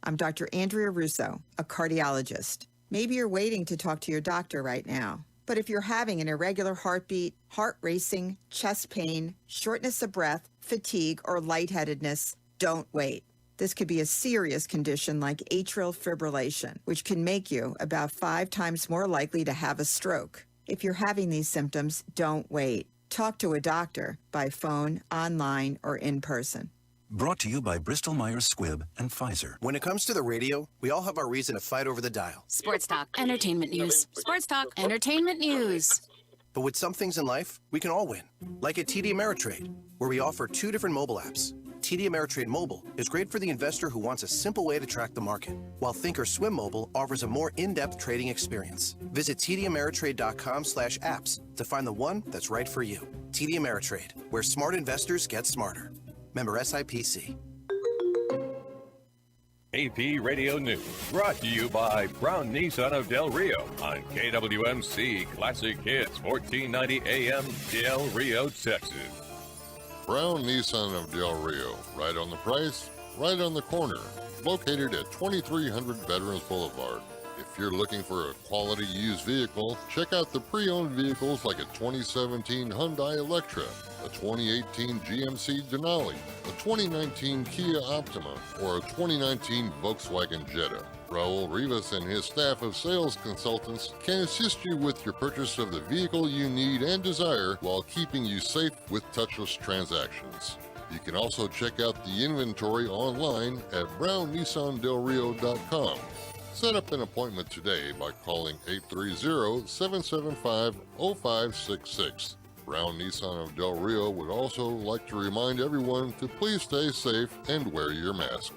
I'm Dr. Andrea Russo, a cardiologist. Maybe you're waiting to talk to your doctor right now. But if you're having an irregular heartbeat, heart racing, chest pain, shortness of breath, fatigue, or lightheadedness, don't wait. This could be a serious condition like atrial fibrillation, which can make you about 5 times more likely to have a stroke. If you're having these symptoms, don't wait. Talk to a doctor by phone, online, or in person. Brought to you by Bristol-Myers Squibb and Pfizer. When it comes to the radio, we all have our reason to fight over the dial. Sports talk, entertainment news. Sports talk, entertainment news. But with some things in life, we can all win. Like at TD Ameritrade, where we offer 2 different mobile apps. TD Ameritrade Mobile is great for the investor who wants a simple way to track the market, while Thinkorswim Mobile offers a more in-depth trading experience. Visit tdameritrade.com/apps to find the one that's right for you. TD Ameritrade, where smart investors get smarter. Member SIPC. AP Radio News, brought to you by Brown Nissan of Del Rio on KWMC Classic Hits 1490 AM, Del Rio, Texas. Brown Nissan of Del Rio, right on the price, right on the corner, located at 2300 Veterans Boulevard. If you're looking for a quality used vehicle, check out the pre-owned vehicles like a 2017 Hyundai Elantra, a 2018 GMC Denali, a 2019 Kia Optima, or a 2019 Volkswagen Jetta. Raul Rivas and his staff of sales consultants can assist you with your purchase of the vehicle you need and desire while keeping you safe with touchless transactions. You can also check out the inventory online at brownnissandelrio.com. Set up an appointment today by calling 830-775-0566. Brown Nissan of Del Rio would also like to remind everyone to please stay safe and wear your mask.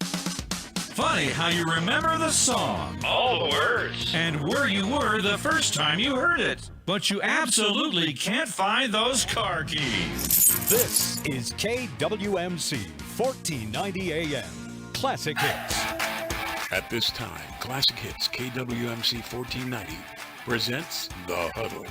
Funny how you remember the song, all the words, and where you were the first time you heard it, but you absolutely can't find those car keys. This is KWMC 1490 AM, Classic Hits. At this time, Classic Hits KWMC 1490 presents The Huddle,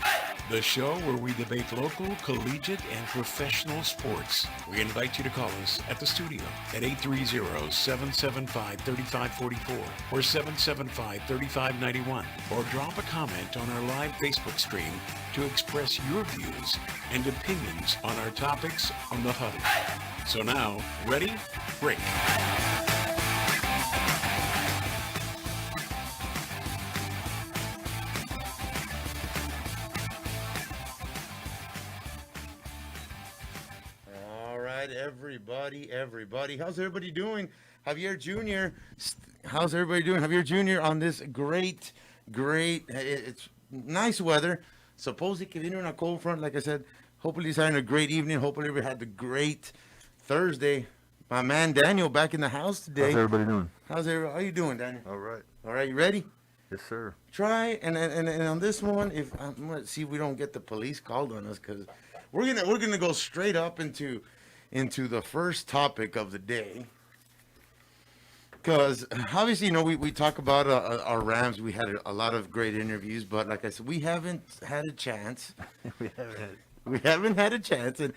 the show where we debate local, collegiate, and professional sports. We invite you to call us at the studio at 830-775-3544 or 775-3591, or drop a comment on our live Facebook stream to express your views and opinions on our topics on The Huddle. So now, ready? Break. Everybody. How's everybody doing? Javier Jr. How's everybody doing? Javier Jr. on this great, it's nice weather. Supposedly que viene una cold front, like I said. Hopefully he's having a great evening. Hopefully everybody had a great Thursday. My man Daniel back in the house today. How's everybody doing? How you doing, Daniel? All right, you ready? Yes, sir. Try and on this one, if I'm gonna see if we don't get the police called on us, because we're gonna go straight up into the first topic of the day, because obviously, we talk about our Rams. We had a lot of great interviews, but like I said, we haven't had a chance. We haven't had a chance, and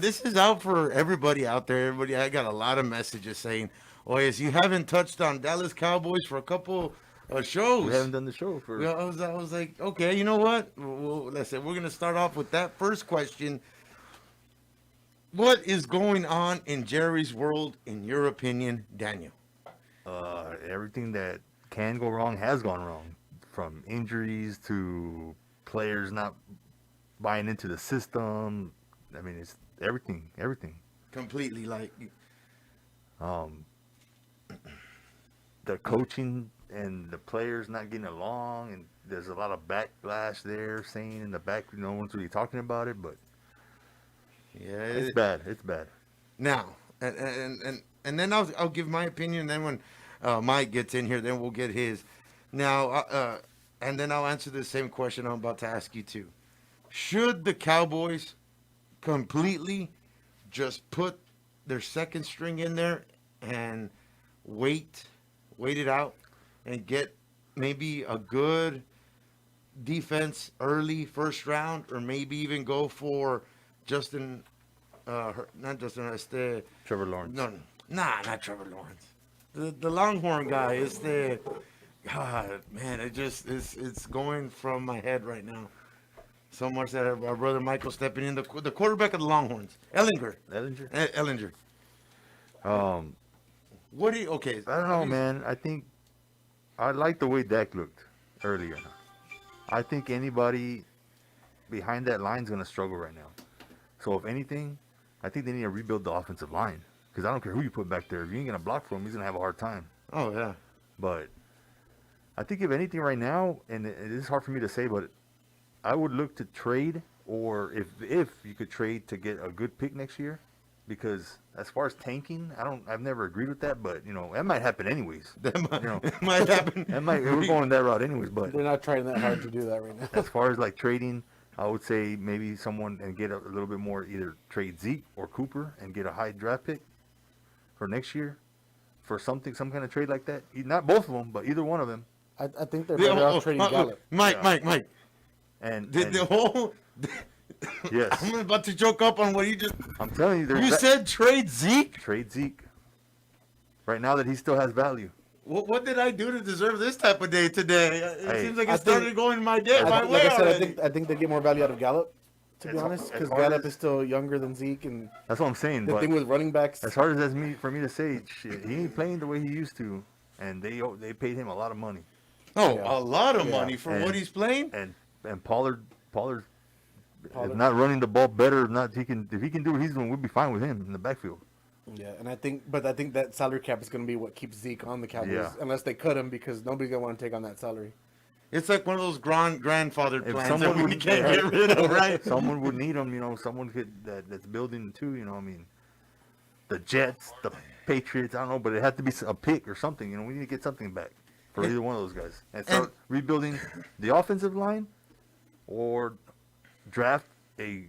this is out for everybody out there. Everybody, I got a lot of messages saying, "Oh yes, you haven't touched on Dallas Cowboys for a couple of shows. We haven't done the show for." I was like, okay, you know what? Well, listen, we're gonna start off with that first question. What is going on in Jerry's world, in your opinion, Daniel? Everything that can go wrong has gone wrong, from injuries to players not buying into the system. I mean, it's everything. Completely, like. The coaching and the players not getting along, and there's a lot of backlash there, saying in the back, no one's really talking about it, but. Yeah, it's bad. Now, and then I'll give my opinion. Then when Mike gets in here, then we'll get his. Now, and then I'll answer the same question I'm about to ask you too. Should the Cowboys completely just put their second string in there and wait it out and get maybe a good defense early first round, or maybe even go for Trevor Lawrence. No, not Trevor Lawrence. the Longhorn guy. It's the God, man. It's going from my head right now. So much that our brother Michael stepping in, the quarterback of the Longhorns, Ellinger. Ellinger. What do you? Okay, I don't know, man. I think I like the way Dak looked earlier. I think anybody behind that line is going to struggle right now. So if anything, I think they need to rebuild the offensive line. Because I don't care who you put back there. If you ain't going to block for him, he's going to have a hard time. Oh, yeah. But I think if anything right now, and it is hard for me to say, but I would look to trade, or if you could trade to get a good pick next year. Because as far as tanking, I've never agreed with that, but that might happen anyways. It might happen. We're going that route anyways, but they're not trying that hard to do that right now. As far as like trading, I would say maybe someone and get a little bit more, either trade Zeke or Cooper and get a high draft pick for next year for some kind of trade like that. Not both of them, but either one of them. I think they're better off trading Gallup. Mike. And the whole. Yes. I'm about to choke up on what you just. I'm telling you, you said trade Zeke. Trade Zeke. Right now that he still has value. What did I do to deserve this type of day today? It seems like it started going my day. Like I said, I think they get more value out of Gallup. To be honest, because Gallup is still younger than Zeke, and that's what I'm saying. The thing with running backs, as hard as for me to say, shit, he ain't playing the way he used to, and they paid him a lot of money. Oh, a lot of money for what he's playing. And Pollard is not running the ball better. If he can do what he's doing, we'll be fine with him in the backfield. Yeah, and I think that salary cap is going to be what keeps Zeke on the Cowboys, unless they cut him, because nobody's going to want to take on that salary. It's like one of those grandfather plans that we can't get rid of, right? Someone would need him, someone that's building too, I mean, the Jets, the Patriots, I don't know, but it had to be a pick or something, we need to get something back for either one of those guys. And start rebuilding the offensive line or draft a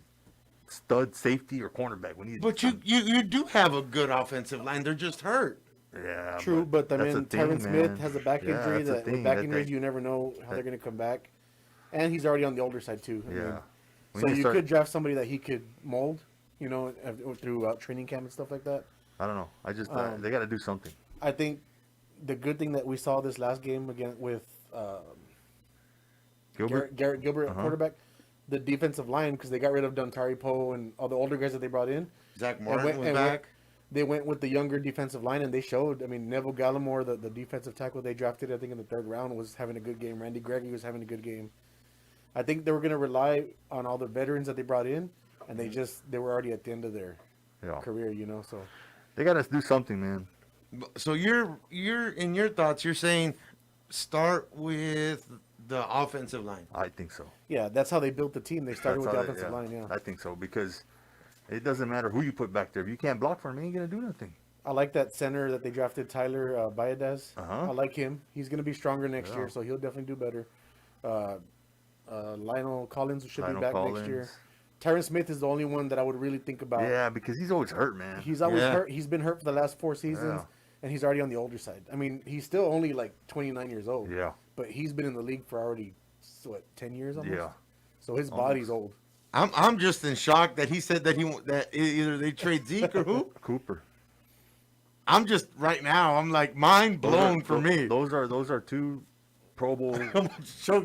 stud safety or cornerback. But you do have a good offensive line. They're just hurt. Yeah, true, but I mean, Tyron Smith has a back injury. With back injuries, you never know how they're going to come back, and he's already on the older side too. So you could draft somebody that he could mold, through training camp and stuff like that. I don't know. I just they got to do something. I think the good thing that we saw this last game again with Garrett Gilbert quarterback, the defensive line, because they got rid of Dontari Poe and all the older guys that they brought in. Zach Martin went back. They went with the younger defensive line, and they showed. I mean, Neville Gallimore, the defensive tackle they drafted, I think in the third round, was having a good game. Randy Gregory was having a good game. I think they were going to rely on all the veterans that they brought in, and they were already at the end of their career, So they got to do something, man. So you're in your thoughts, you're saying start with the offensive line. I think so. Yeah, that's how they built the team. They started with the offensive line. Yeah, I think so, because it doesn't matter who you put back there. If you can't block for him, he ain't gonna do nothing. I like that center that they drafted, Tyler Biadasz. I like him. He's gonna be stronger next year, so he'll definitely do better. Lionel Collins should be back next year. Tyron Smith is the only one that I would really think about. Yeah, because he's always hurt, man. He's always hurt. He's been hurt for the last 4 seasons, and he's already on the older side. I mean, he's still only like 29 years old. Yeah. But he's been in the league for already 10 years almost. Yeah. So his body's old. I'm just in shock that he said that either they trade Zeke or who? Cooper. I'm just right now. I'm like mind blown for me. Those are two Pro Bowl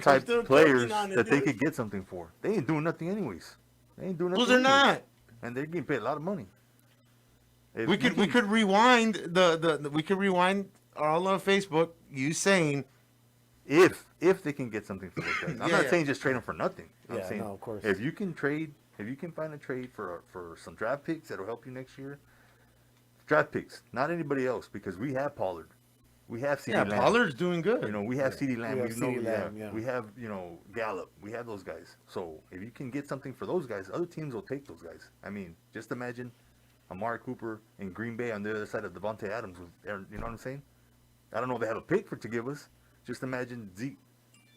type players that they could get something for. They ain't doing nothing anyways. They ain't doing nothing. Well, they're not, and they're getting paid a lot of money. We could rewind we could rewind all on Facebook. You saying if they can get something for those guys. I'm not saying just trade them for nothing. I'm saying of course. If you can find a trade for some draft picks that'll help you next year. Draft picks, not anybody else, because we have Pollard. We have CeeDee Lamb. Pollard's doing good. We have CeeDee Lamb. We have Gallup. We have those guys. So if you can get something for those guys, other teams will take those guys. I mean, just imagine Amari Cooper in Green Bay on the other side of Devontae Adams. You know what I'm saying? I don't know if they have a pick to give us. Just imagine Zeke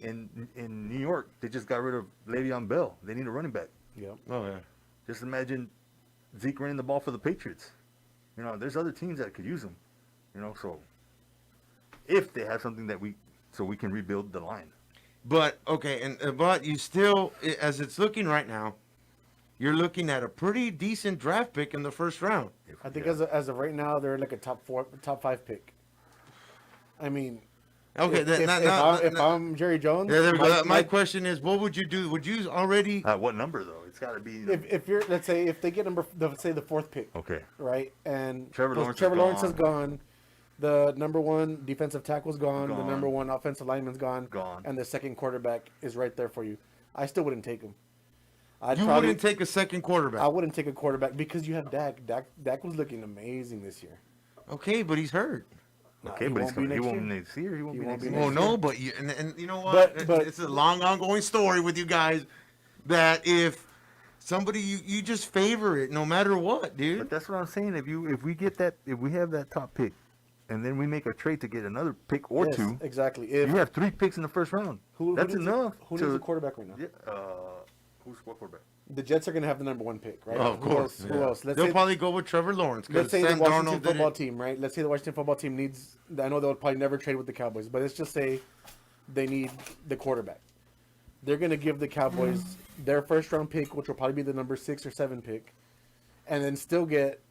in New York. They just got rid of Le'Veon Bell. They need a running back. Yeah. Oh yeah. Just imagine Zeke running the ball for the Patriots. There's other teams that could use him. So if they have something so we can rebuild the line. But okay, but you still, as it's looking right now, you're looking at a pretty decent draft pick in the first round. I think as of right now, they're like a top 5 pick. I mean, okay. If I'm Jerry Jones, my question is, what would you do? Would you already? At what number though? It's got to be. If you're, let's say, if they get the fourth pick. Okay. Right, and Trevor Lawrence is gone. The number one defensive tackle's gone. The number one offensive lineman's gone. And the second quarterback is right there for you. I still wouldn't take him. Wouldn't take a second quarterback. I wouldn't take a quarterback because you have Dak. Dak was looking amazing this year. Okay, but he's hurt. Okay, but he won't be next year. He won't be next year. Oh no, but you know what? But it's a long, ongoing story with you guys. That if somebody you just favor it no matter what, dude. But that's what I'm saying. If we have that top pick, and then we make a trade to get another pick or two. Exactly. If you have 3 picks in the first round, that's enough. Who needs a quarterback right now? Who's what quarterback? The Jets are going to have the number one pick, right? Oh, of course. Who else? They'll probably go with Trevor Lawrence. Let's say the Washington football team, right? Let's say the Washington football team needs. I know they'll probably never trade with the Cowboys, but let's just say they need the quarterback. They're going to give the Cowboys their first round pick, which will probably be the number 6 or 7 pick, and then still get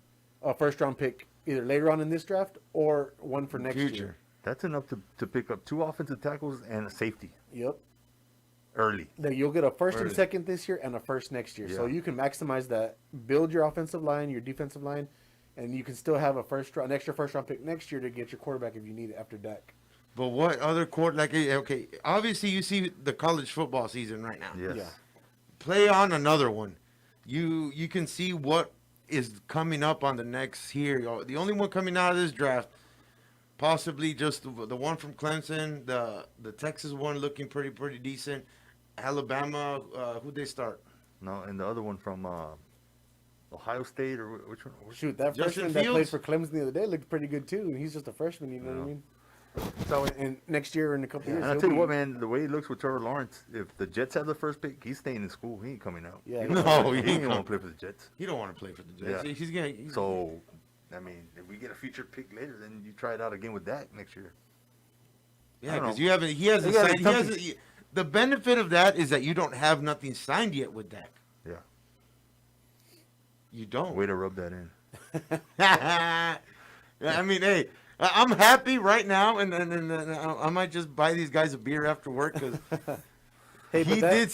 a first round pick either later on in this draft or one for next year. That's enough to pick up 2 offensive tackles and a safety. Yep. Early. You'll get a first and second this year and a first next year. Yeah. So you can maximize that, build your offensive line, your defensive line, and you can still have an extra first round pick next year to get your quarterback if you need it after Dak. But what other okay, obviously you see the college football season right now. Yes. Yeah. Play on another one. You can see what is coming up on the next year. The only one coming out of this draft, possibly just the one from Clemson, the Texas one looking pretty decent. Alabama, who'd they start? No, and the other one from Ohio State or which one? Shoot, that freshman that played for Clemson the other day looked pretty good too, and he's just a freshman. You know what I mean? So, and next year or in a couple years, and I tell you what, man, the way it looks with Trevor Lawrence, if the Jets have the first pick, he's staying in school. He ain't coming out. Yeah, he ain't want to play for the Jets. He don't want to play for the Jets. Yeah. So, I mean, if we get a future pick later, then you try it out again with Dak next year. Yeah, because you haven't. He hasn't signed. The benefit of that is that you don't have nothing signed yet with Dak. Yeah. You don't. Way to rub that in. I mean, hey, I'm happy right now, and I might just buy these guys a beer after work because he did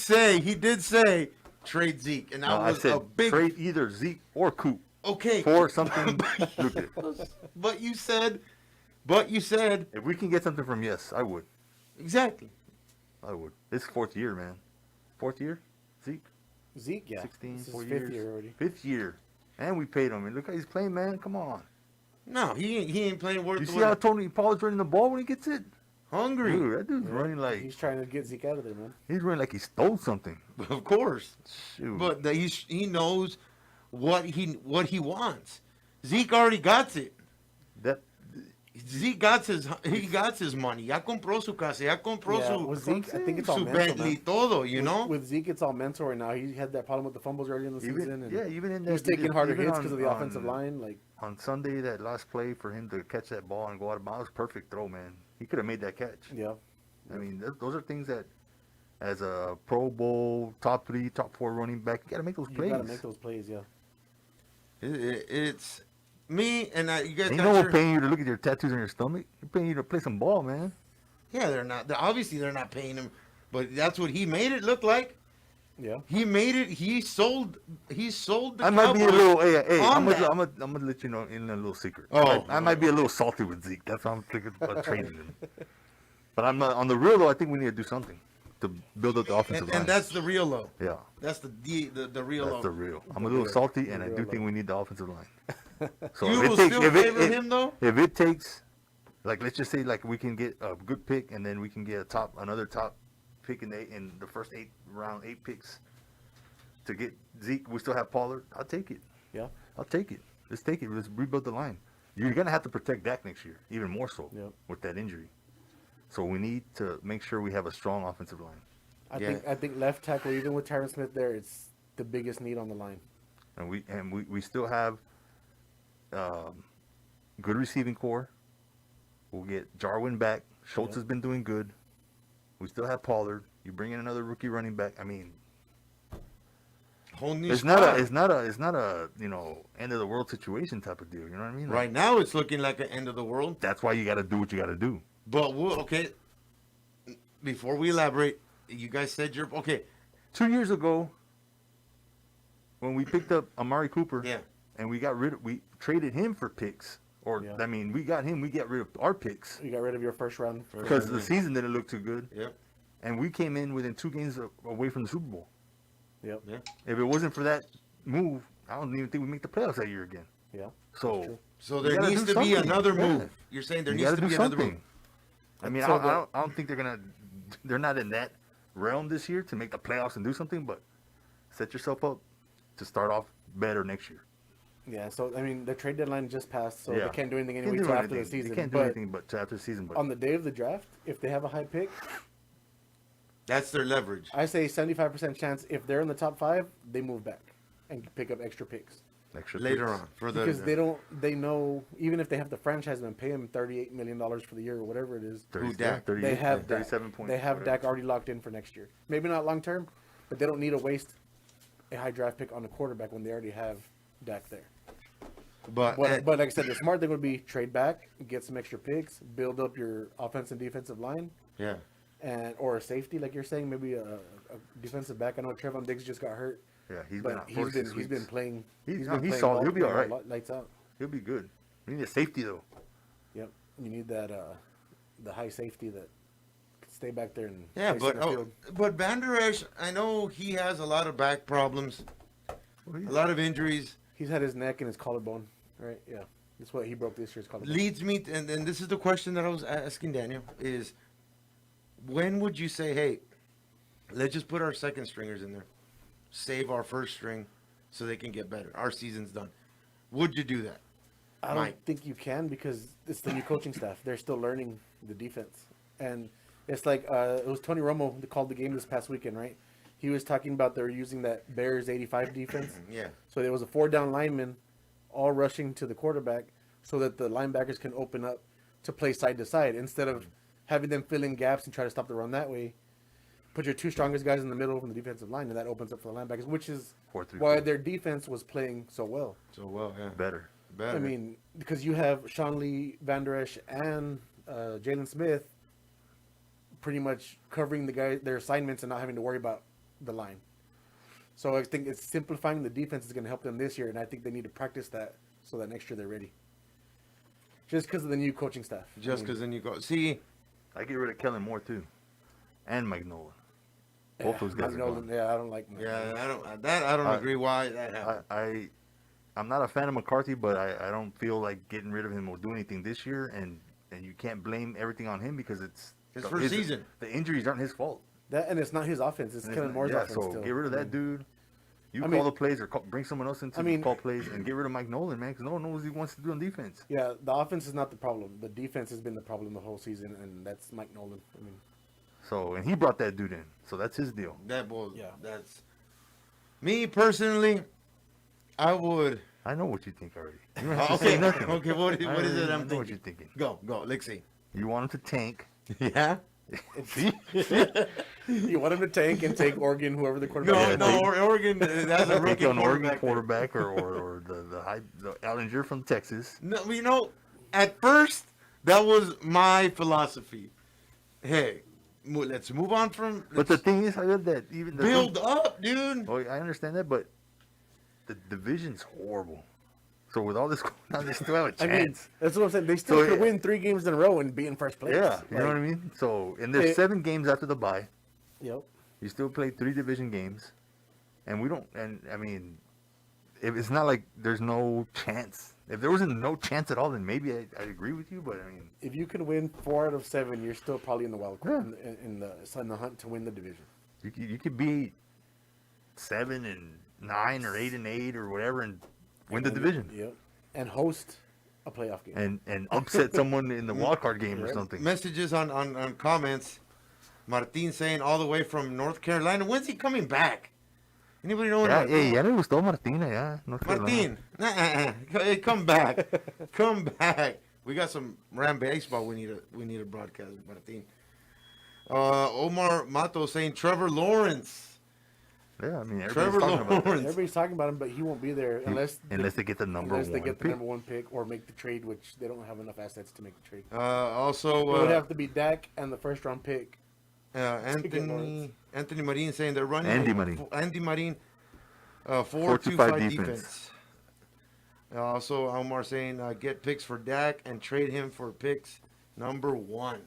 say trade Zeke, and that was a big trade either Zeke or Coop. Okay. For something lucrative. But you said if we can get something from I would. Exactly. I would. It's 4th year, man. 4th year? Zeke, yeah. 16, this 4 is years. 5th year already. 5th year. And we paid him. And look how he's playing, man. Come on. No, he ain't playing worth. You see how Tony Pollard's running the ball when he gets it? Hungry. Dude, that dude's running like... He's trying to get Zeke out of there, man. He's running like he stole something. Of course. Shoot. But he knows what he wants. Zeke already got it. Zeke got his money. Ya compró su casa. Ya compró Zeke, I think it's all su mental, Bentley, man. todo, you know? With Zeke, it's all mental right now. He had that problem with the fumbles early in the season. And even in he was taking harder hits because of the offensive line. Like on Sunday, that last play for him to catch that ball and go out of bounds, perfect throw, man. He could have made that catch. Yeah. I mean, those are things that, as a Pro Bowl, top 3, top 4 running back, you got to make those plays. You got to make those plays, yeah. It's... Me and you guys. Ain't no one paying you to look at your tattoos on your stomach. They're paying you to play some ball, man. Yeah, they're not. Obviously, they're not paying him, but that's what he made it look like. Yeah. He made it. He sold the. I might be a little. Hey, I'm gonna let you know in a little secret. Oh, I might be a little salty with Zeke. That's why I'm thinking about trading him. But I'm not on the real though. I think we need to do something to build up the offensive line. And that's the real low. Yeah. That's the real low. That's the real. I'm a little salty, and I do think we need the offensive line. So you will still favor him though? If it takes, like, let's just say, like, we can get a good pick, and then we can get another top pick in the first 8 picks to get Zeke. We still have Pollard. I'll take it. Yeah, I'll take it. Let's take it. Let's rebuild the line. You're gonna have to protect Dak next year, even more so with that injury. So we need to make sure we have a strong offensive line. I think left tackle, even with Tyron Smith there, it's the biggest need on the line. And we still have good receiving core. We'll get Jarwin back. Schultz has been doing good. We still have Pollard. You bring in another rookie running back. I mean, whole new it's not a end of the world situation type of deal. You know what I mean? Right now, it's looking like an end of the world. That's why you got to do what you got to do. But okay. Before we elaborate, you guys said you're okay. 2 years ago, when we picked up Amari Cooper, Yeah. and we traded him for picks. Or Yeah. I mean, we got him. We got rid of our picks You got rid of your first round. because the season didn't look too good. Yep. And we came in within 2 games away from the Super Bowl. Yep. Yeah. If it wasn't for that move, I don't even think we make the playoffs that year again. Yeah. So So we there gotta needs do to be something. another Yeah. move. You're saying there You needs gotta to do be another something. move. I mean, So I don't think they're not in that realm this year to make the playoffs and do something, but set yourself up to start off better next year. Yeah. So I mean, the trade deadline just passed, so Yeah. they can't do anything Can't anyway do until after the anything. season. They can't do But anything but till after the season. But on the day of the draft, if they have a high pick, That's their leverage. I say 75% chance if they're in the top 5, they move back and pick up extra picks. extra Later picks. on for the Because they know, even if they have to franchise him and pay him $38 million for the year or whatever it is, 30, Who, Dak? 38, they have Dak. 37 points. They have whatever. Dak already locked in for next year. Maybe not long term, but they don't need to waste a high draft pick on a quarterback when they already have Dak there. but But like I said, the smart thing would be trade back, get some extra picks, build up your offensive and defensive line, yeah. and or a safety, like you're saying, maybe a defensive back. I know Trevon Diggs just got hurt, Yeah, he's been but out 4 to 6 he's been weeks. playing. He's playing solid. well, He'll be all playing right. Lights out. He'll be good. We need a safety though. Yep, you need that the high safety that can stay back there and Yeah, play but center field. but Van Der Esch, I know he has a lot of back problems, a lot of injuries. He's had his neck and his collarbone, right? Yeah, that's what he broke this year's collarbone. Leads me, and this is the question that I was asking Daniel, is when would you say, hey, let's just put our second stringers in there, save our first string so they can get better. Our season's done. Would you do that? I don't Mike. think you can because it's the new coaching staff. They're still learning the defense. And it's like, it was Tony Romo that called the game this past weekend, right? He was talking about they were using that Bears 85 defense. Yeah. So there was a 4-down lineman all rushing to the quarterback so that the linebackers can open up to play side to side instead of having them fill in gaps and try to stop the run that way. Put your 2 strongest guys in the middle from the defensive line, and that opens up for the linebackers, which is 4-3-4. why their defense was playing so well. So well, yeah. Better. Better. I mean, because you have Sean Lee, Van Der Esch, and Jalen Smith pretty much covering their assignments and not having to worry about the line. So I think it's simplifying the defense is going to help them this year, and I think they need to practice that so that next year they're ready. Just because of the new coaching staff. Just because then you go see. I get rid of Kellen Moore too, and Mike Nolan. Both those guys are gone. Yeah, I don't like Mike Yeah, Nolan. I don't agree why that happened. I'm not a fan of McCarthy, but I don't feel like getting rid of him will do anything this year, and you can't blame everything on him because it's His first season. The injuries aren't his fault. And it's not his offense. It's Kellen Moore's offense so still. get rid of that dude. You I call mean- the plays or bring someone else in to call plays and get rid of Mike Nolan, man, because no one knows what he wants to do on defense. Yeah, the offense is not the problem. The defense has been the problem the whole season, and that's Mike Nolan. I mean, So, and he brought that dude in, so that's his deal. That was, Yeah. that's me personally. I would. I know what you think already. You don't Oh, have to okay, say nothing. okay. What is it? I I'm know thinking. what you're thinking. Go. Let's see. You want him to tank. Yeah. you want him to tank and take Oregon, whoever the quarterback No, is. Oregon. That's a rookie Take an Oregon quarterback. or the Allinger from Texas. No, you know, at first that was my philosophy. Hey, let's move on from. But the thing is, I read that even the build up, dude. Oh, I understand that, but the division's horrible. So with all this going on, they still have a chance. I mean, that's what I'm saying. They still could win 3 games in a row and be in first place. Yeah, you know what I mean? So, and there's 7 games after the bye. Yep. You still play 3 division games. And we don't, and I mean, if it's not like there's no chance. If there wasn't no chance at all, then maybe I'd agree with you, but I mean. If you can win 4 out of 7, you're still probably in the wild card, in the hunt to win the division. You could be 7 and 9 or 8 and 8 or whatever and win the division. Yep. And host a playoff game. And upset someone in the wild card game or Right. something. Messages on comments. Martin saying all the way from North Carolina. When's he coming back? Anybody know when? Ya le gustó Martín allá. North Martin, hey, come back, come back. We got some Ram baseball. We need a broadcast, Martin. Omar Mato saying Trevor Lawrence. Yeah, I mean, Trevor Lawrence. Everybody's talking about him, but he won't be there unless they get the number one pick or make the trade, which they don't have enough assets to make the trade. Also, it would have to be Dak and the first round pick. Anthony Marin saying they're running Andy Marin 4-2-5 defense. Also, Omar saying get picks for Dak and trade him for picks number 1.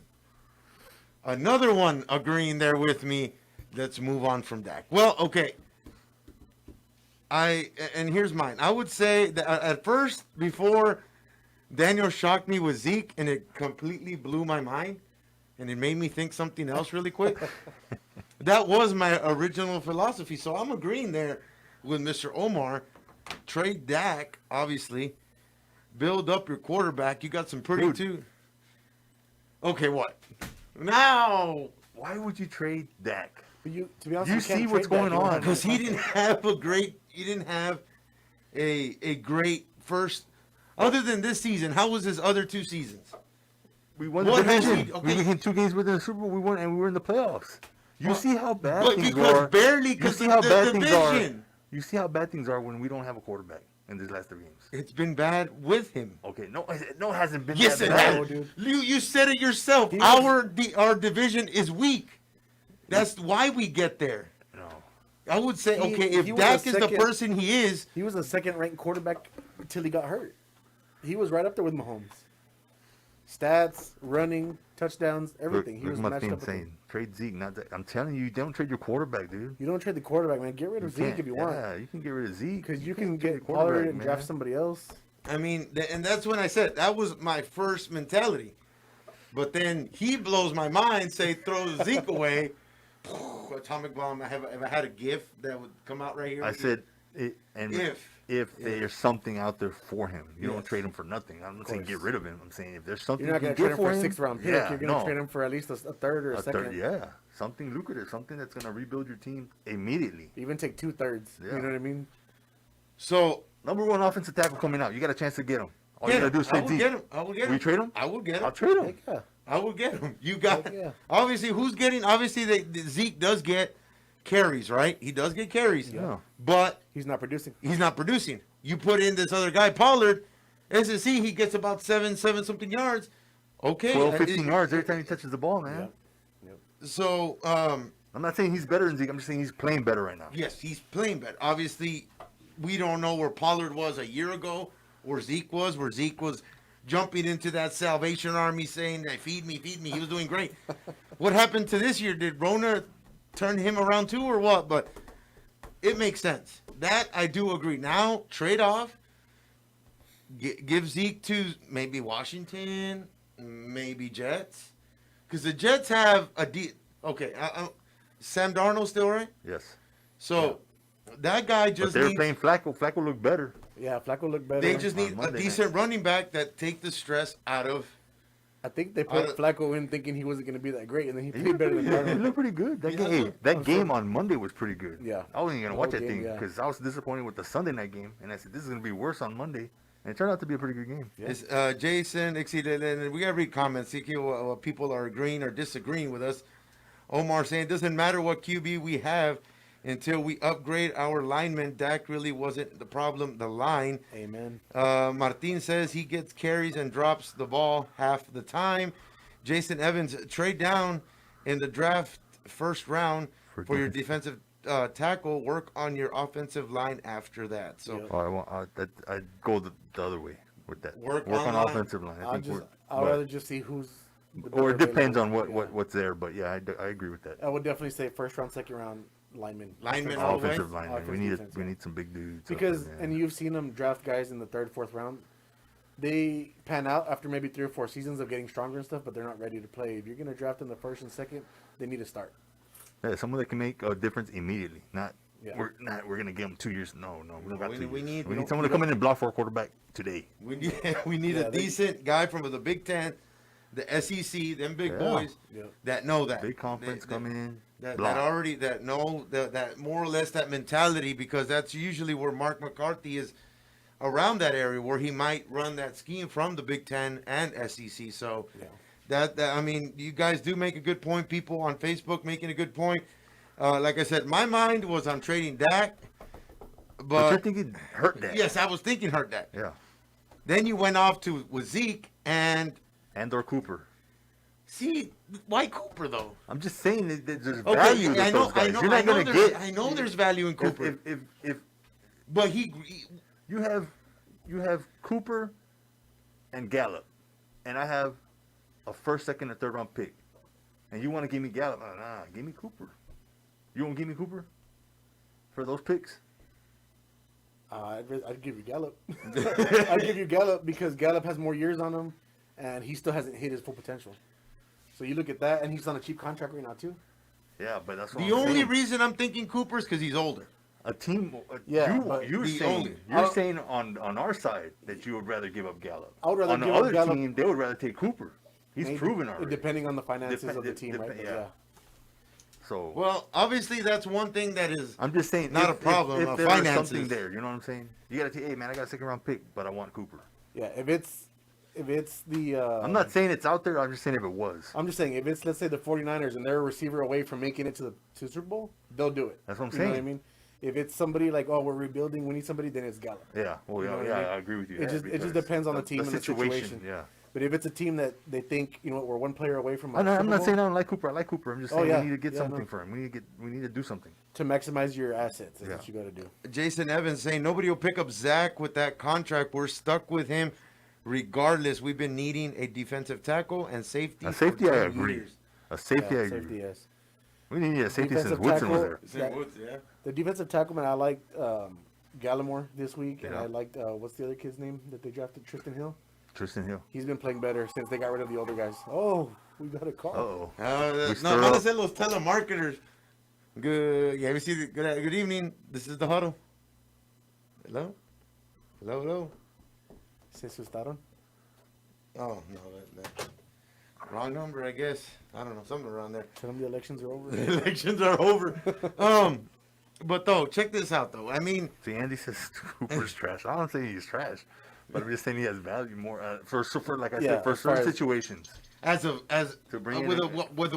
Another one agreeing there with me. Let's move on from Dak. Well, okay. And here's mine. I would say that at first, before Daniel shocked me with Zeke, and it completely blew my mind, and it made me think something else really quick. That was my original philosophy. So I'm agreeing there with Mr. Omar. Trade Dak, obviously. Build up your quarterback. You got some pretty too. Okay, what? Now, why would you trade Dak? To be honest, you see what's going on because he didn't have a great first. Other than this season, how was his other 2 seasons? We won the division. We won 2 games within the Super Bowl. We won, and we were in the playoffs. You see how bad things are. Barely because you see how bad things are. You see how bad things are when we don't have a quarterback in these last 3 games. It's been bad with him. Okay, no, it hasn't been. Yes, that it bad. has. Dude. You said it yourself. Our division is weak. That's why we get there. No, I would say if Dak is the person he is, he was a second-ranked quarterback until he got hurt. He was right up there with Mahomes. Stats, running, touchdowns, everything. He was matched up with him. Trade Zeke. I'm telling you, don't trade your quarterback, dude. You don't trade the quarterback, man. Get rid of Zeke if you want. Yeah, you can get rid of Zeke because you can get Pollard and draft somebody else. I mean, and that's when I said that was my first mentality. But then he blows my mind. Say throw Zeke away. Atomic bomb. If I had a GIF that would come out right here. I said, if there's something out there for him, you don't trade him for nothing. I'm not saying get rid of him. I'm saying if there's something you're not going to trade him for a 6th-round pick. You're going to trade him for at least a third or a second. Something lucrative, something that's going to rebuild your team immediately. Even take 2/3. You know what I mean? So number 1 offensive tackle coming out. You got a chance to get him. All you got to do is trade Zeke. I will get him. Will you trade him? I will get him. I'll trade him. I will get him. You got obviously who's getting. Obviously, Zeke does get carries, right? He does get carries. Yeah. But he's not producing. You put in this other guy, Pollard. SSC, he gets about 7 something yards. Okay. 12, 15 yards every time he touches the ball, man. Yep. So, I'm not saying he's better than Zeke. I'm just saying he's playing better right now. Yes, he's playing better. Obviously, we don't know where Pollard was a year ago, where Zeke was jumping into that Salvation Army saying, hey, feed me. He was doing great. What happened to this year? Did Rona turn him around too or what? But it makes sense. That I do agree. Now, trade off. Give Zeke to maybe Washington, maybe Jets. Because the Jets have okay, Sam Darnold still, right? Yes. So, that guy just they're playing Flacco. Flacco looked better. Yeah, Flacco looked better. They just need a decent running back that take the stress out of. I think they put Flacco in thinking he wasn't going to be that great, and then he played better than Darnold. He looked pretty good. That game on Monday was pretty good. Yeah. I wasn't going to watch that thing because I was disappointed with the Sunday night game, and I said, this is going to be worse on Monday. And it turned out to be a pretty good game. Yeah. It's, Jason, and we got to read comments, see what people are agreeing or disagreeing with us. Omar saying, it doesn't matter what QB we have until we upgrade our linemen. Dak really wasn't the problem, the line. Amen. Martin says he gets carries and drops the ball half the time. Jason Evans, trade down in the draft first round for your defensive tackle. Work on your offensive line after that. So I'd go the other way with that. Work on offensive line. I'd rather just see who's. Or it depends on what's there, but yeah, I agree with that. I would definitely say first round, second round linemen. Offensive linemen. We need some big dudes. Because and you've seen them draft guys in the 3rd, 4th round. They pan out after maybe 3 or 4 seasons of getting stronger and stuff, but they're not ready to play. If you're gonna draft in the 1st and 2nd, they need to start. Yeah, someone that can make a difference immediately. We're gonna give them 2 years. No, we need someone to come in and block for a quarterback today. We need a decent guy from the Big Ten, the SEC, them big boys that know that. Big conference come in. That know that more or less that mentality, because that's usually where Mark McCarthy is around that area, where he might run that scheme from the Big Ten and SEC. So that I mean, you guys do make a good point. People on Facebook making a good point. Like I said, my mind was on trading Dak. But you're thinking hurt Dak. Yes, I was thinking hurt Dak. Yeah. Then you went off with Zeke and or Cooper. See, why Cooper though? I'm just saying that there's value with those guys. You're not going to get. I know there's value in Cooper. But you have Cooper and Gallup, and I have a first, second, and third round pick, and you want to give me Gallup? Nah, give me Cooper. You won't give me Cooper for those picks? I'd give you Gallup. I'd give you Gallup because Gallup has more years on him, and he still hasn't hit his full potential. So you look at that, and he's on a cheap contract right now too. Yeah, but that's what the only reason I'm thinking Cooper is because he's older. A team, you're saying on our side that you would rather give up Gallup. I would rather on the give other up Gallup. team, they would rather take Cooper. He's proven already. Depending on the finances of the team, right? Yeah. So well, obviously that's one thing that is. I'm just saying, not a problem. If there's finances. something there, you know what I'm saying? You got to say, hey man, I got a second round pick, but I want Cooper. Yeah, if it's the. I'm not saying it's out there. I'm just saying if it was. I'm just saying if it's, let's say, the 49ers and they're a receiver away from making it to the Super Bowl, they'll do it. That's what I'm you saying. Know what I mean? If it's somebody like, oh, we're rebuilding, we need somebody, then it's Gallup. Yeah, well, I agree with you. It just depends on the team and the situation. Yeah. But if it's a team that they think, you know what, we're one player away from. I'm not saying I don't like Cooper. I like Cooper. I'm just saying we need to get something for him. We need to do something to maximize your assets. That's what you got to do. Jason Evans saying nobody will pick up Zach with that contract. We're stuck with him, regardless. We've been needing a defensive tackle and safety. A safety, I agree. Years. A safety, I agree. Safety, yes. We need a safety since Woodson was there. Yeah. The defensive tackle, man, I liked Gallimore this week, and I liked what's the other kid's name that they drafted? Tristan Hill. Tristan Hill. He's been playing better since they got rid of the older guys. Oh, we got a call. No, no, say los telemarketers. Good. Yeah, we see. Good evening. This is the huddle. Hello. Se asustaron. Oh no, that wrong number. I guess I don't know, something around there. Tell them the elections are over. The elections are over. But though, check this out though. I mean, see, Andy says Cooper's trash. I don't say he's trash. But I'm just saying he has value more for like I said, for certain situations. To bring with a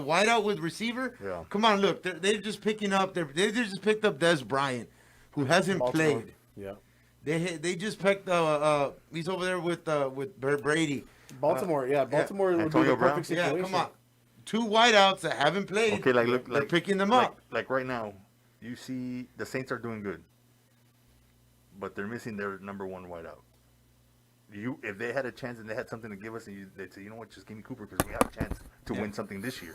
wideout with receiver. Yeah. Come on, look, they're just picking up. They just picked up Des Bryant, who hasn't played. Yeah. They just picked he's over there with Brady. Baltimore, Baltimore would be the perfect situation. Yeah, come on, 2 wideouts that haven't played. Okay, they're picking them up. Like right now, you see the Saints are doing good, but they're missing their number 1 wideout. If they had a chance and they had something to give us, and they'd say, you know what, just give me Cooper because we have a chance to win something this year.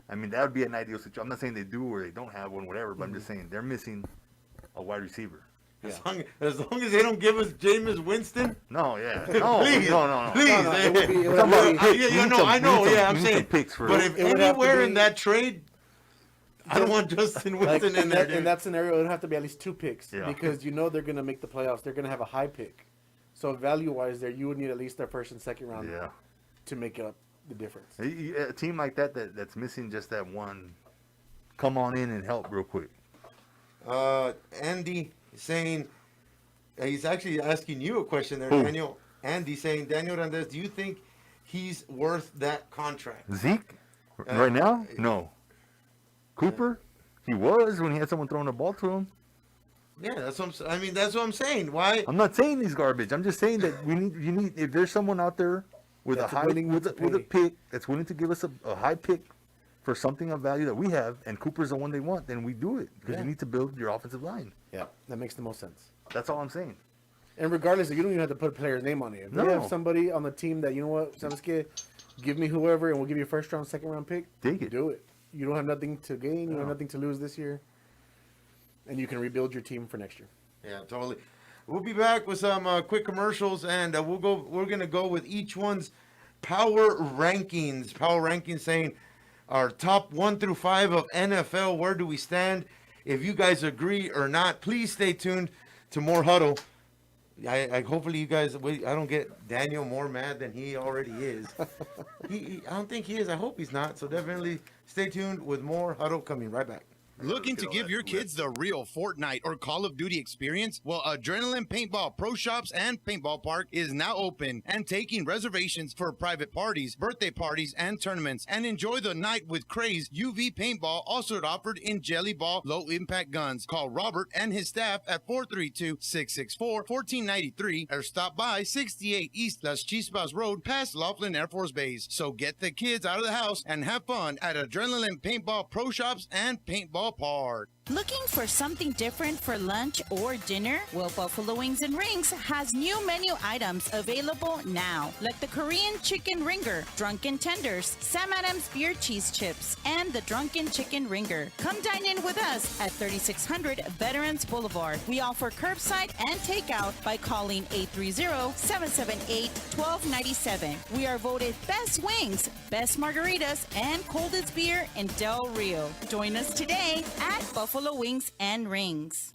I mean, that would be an ideal situation. I'm not saying they do or they don't have one, whatever, but I'm just saying they're missing a wide receiver. As long as they don't give us Jameis Winston. No, yeah. No, please. No. I know. Yeah, I'm saying. But if anywhere in that trade, I don't want Justin Winston in there. In that scenario, it would have to be at least 2 picks because they're going to make the playoffs. They're going to have a high pick. So value-wise, there you would need at least their first and second round to make up the difference. A team like that's missing just that one, come on in and help real quick. Andy saying, he's actually asking you a question there, Who? Daniel. Andy saying, Daniel Randez, do you think he's worth that contract? Zeke? Right now? No. Cooper? He was when he had someone throwing the ball to him. Yeah, that's what I'm saying. Why? I'm not saying he's garbage. I'm just saying that you need if there's someone out there with a pick that's willing to give us a high pick for something of value that we have, and Cooper's the one they want, then we do it because you need to build your offensive line. Yeah, that makes the most sense. That's all I'm saying. And regardless, you don't even have to put a player's name on it. If you have somebody on the team that, you know what, Samuel, give me whoever, and we'll give you a first round, second round pick. Take it. Do it. You don't have nothing to gain. You have nothing to lose this year. And you can rebuild your team for next year. Yeah, totally. We'll be back with some quick commercials, and we're gonna go with each one's power rankings. Power rankings saying our top 1 through 5 of NFL. Where do we stand? If you guys agree or not, please stay tuned to more huddle. I hopefully you guys. I don't get Daniel more mad than he already is. I don't think he is. I hope he's not. So definitely stay tuned with more huddle coming right back. Looking to give your kids the real Fortnite or Call of Duty experience? Well, Adrenaline Paintball Pro Shops and Paintball Park is now open and taking reservations for private parties, birthday parties, and tournaments. And enjoy the night with Craze UV Paintball, also offered in Jelly Ball low-impact guns. Call Robert and his staff at 432-664-1493 or stop by 68 East Las Chispas Road past Laughlin Air Force Base. So get the kids out of the house and have fun at Adrenaline Paintball Pro Shops and Paintball Park. Looking for something different for lunch or dinner? Well, Buffalo Wings and Rings has new menu items available now, like the Korean Chicken Ringer, Drunken Tenders, Sam Adams Beer Cheese Chips, and the Drunken Chicken Ringer. Come dine in with us at 3600 Veterans Boulevard. We offer curbside and takeout by calling 830-778-1297. We are voted best wings, best margaritas, and coldest beer in Del Rio. Join us today at Buffalo Wings and Rings.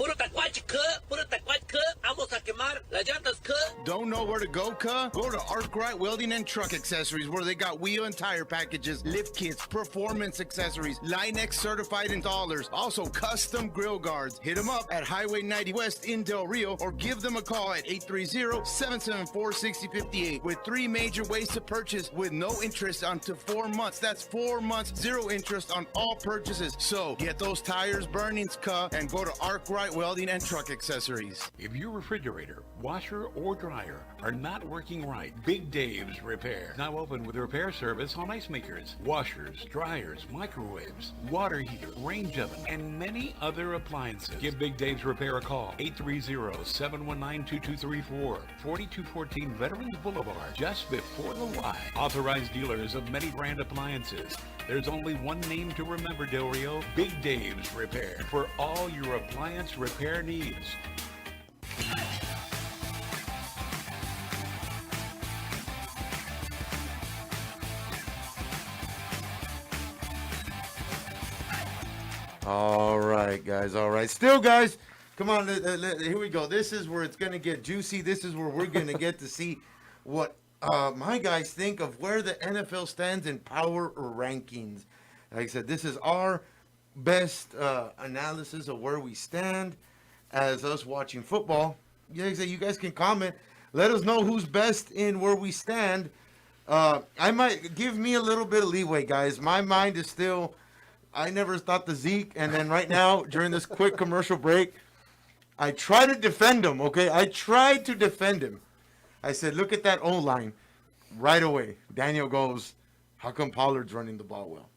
Don't know where to go, cuh? Go to Arkwright Welding and Truck Accessories, where they got wheel and tire packages, lift kits, performance accessories, Linex certified installers, also custom grill guards. Hit them up at Highway 90 West in Del Rio or give them a call at 830-774-6058 with 3 major ways to purchase with no interest until 4 months. That's 4 months, 0 interest on all purchases. So get those tires burnings, cuh, and go to Arkwright Welding and Truck Accessories. If your refrigerator, washer, or dryer are not working right, Big Dave's Repair. Now open with repair service on ice makers, washers, dryers, microwaves, water heater, range oven, and many other appliances. Give Big Dave's Repair a call. 830-719-2234. 4214 Veterans Boulevard, just before the Y. Authorized dealers of many brand appliances. There's only one name to remember, Del Rio, Big Dave's Repair, for all your appliance repair needs. All right, guys. All right. Still, guys, come on. Here we go. This is where it's going to get juicy. This is where we're going to get to see what my guys think of where the NFL stands in power rankings. Like I said, this is our best analysis of where we stand as us watching football. You guys can comment. Let us know who's best in where we stand. I might give me a little bit of leeway, guys. My mind is still, I never thought the Zeke. And then right now, during this quick commercial break, I try to defend him, okay? I tried to defend him. I said, look at that O-line. Right away, Daniel goes, how come Pollard's running the ball well?